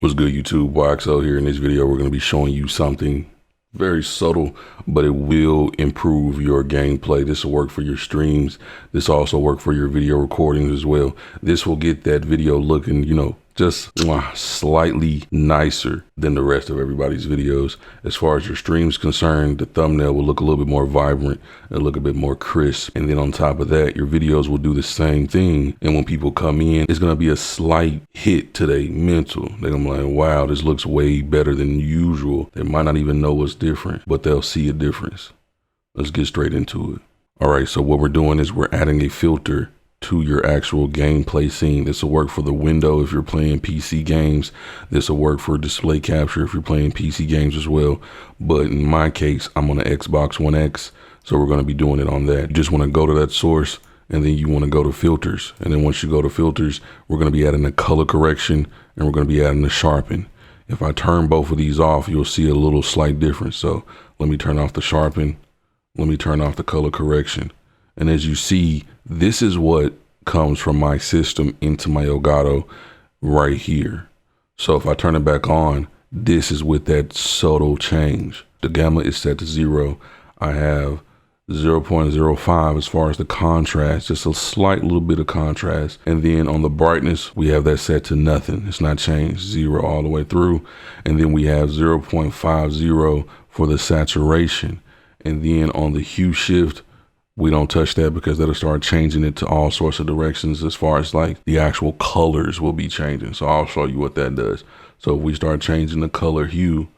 What's good, YouTube? YXL here. In this video, we're going to be showing you something very subtle, but it will improve your gameplay. This will work for your streams. This will also work for your video recordings as well. This will get that video looking, just slightly nicer than the rest of everybody's videos. As far as your stream's concerned, the thumbnail will look a little bit more vibrant and look a bit more crisp. And then on top of that, your videos will do the same thing. And when people come in, it's going to be a slight hit to their mental. They're going to be like, wow, this looks way better than usual. They might not even know what's different, but they'll see a difference. Let's get straight into it. All right, so what we're doing is we're adding a filter to your actual gameplay scene. This will work for the window if you're playing PC games. This will work for display capture if you're playing PC games as well. But in my case, I'm on the Xbox One X, so we're going to be doing it on that. You just want to go to that source, and then you want to go to filters. And then once you go to filters, we're going to be adding a color correction, and we're going to be adding a sharpen. If I turn both of these off, you'll see a little slight difference. So let me turn off the sharpen. Let me turn off the color correction. And as you see, this is what comes from my system into my Elgato right here. So if I turn it back on, this is with that subtle change. The gamma is set to 0. I have 0.05 as far as the contrast, just a slight little bit of contrast. And then on the brightness, we have that set to nothing. It's not changed, 0 all the way through. And then we have 0.50 for the saturation. And then on the hue shift, we don't touch that because that'll start changing it to all sorts of directions as far as like the actual colors will be changing. So I'll show you what that does. So if we start changing the color hue,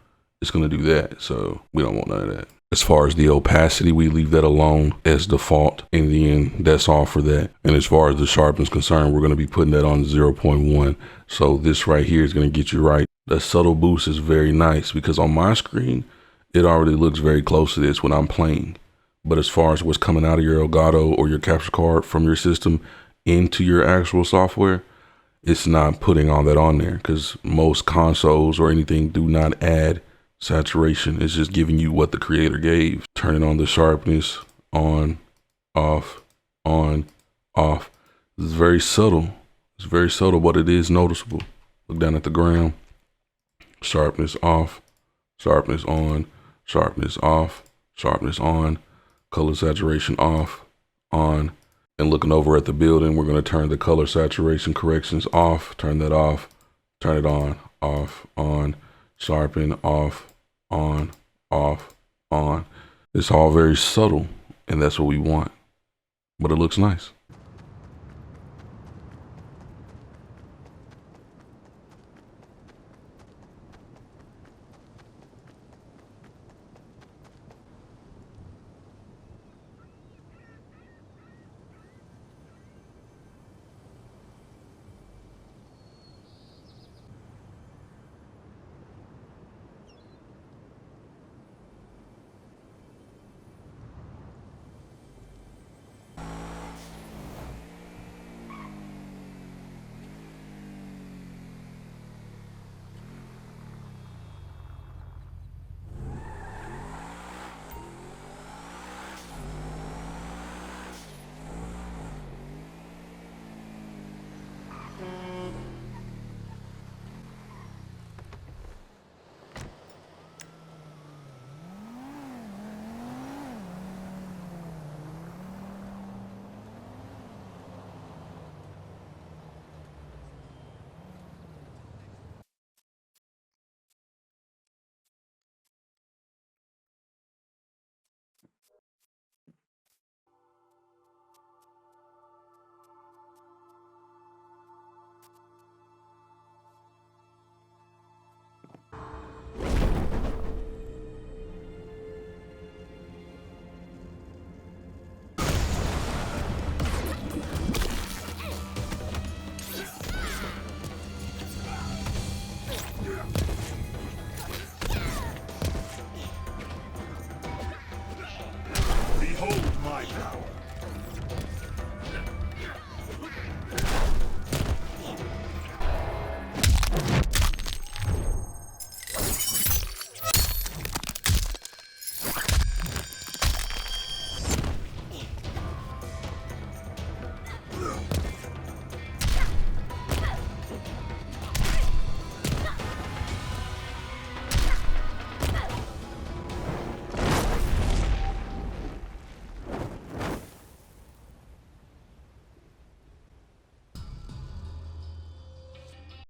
it's going to do that. So we don't want none of that. As far as the opacity, we leave that alone as default. And then that's all for that. And as far as the sharpen is concerned, we're going to be putting that on 0.1. So this right here is going to get you right. The subtle boost is very nice because on my screen, it already looks very close to this when I'm playing. But as far as what's coming out of your Elgato or your capture card from your system into your actual software, it's not putting all that on there because most consoles or anything do not add saturation. It's just giving you what the creator gave. Turning on the sharpness, on, off, on, off. It's very subtle. It's very subtle, but it is noticeable. Look down at the ground. Sharpness off, sharpness on, sharpness off, sharpness on. Color saturation off, on, and looking over at the building, we're going to turn the color saturation corrections off, turn that off, turn it on, off, on, sharpen, off, on, off, on. It's all very subtle, and that's what we want, but it looks nice.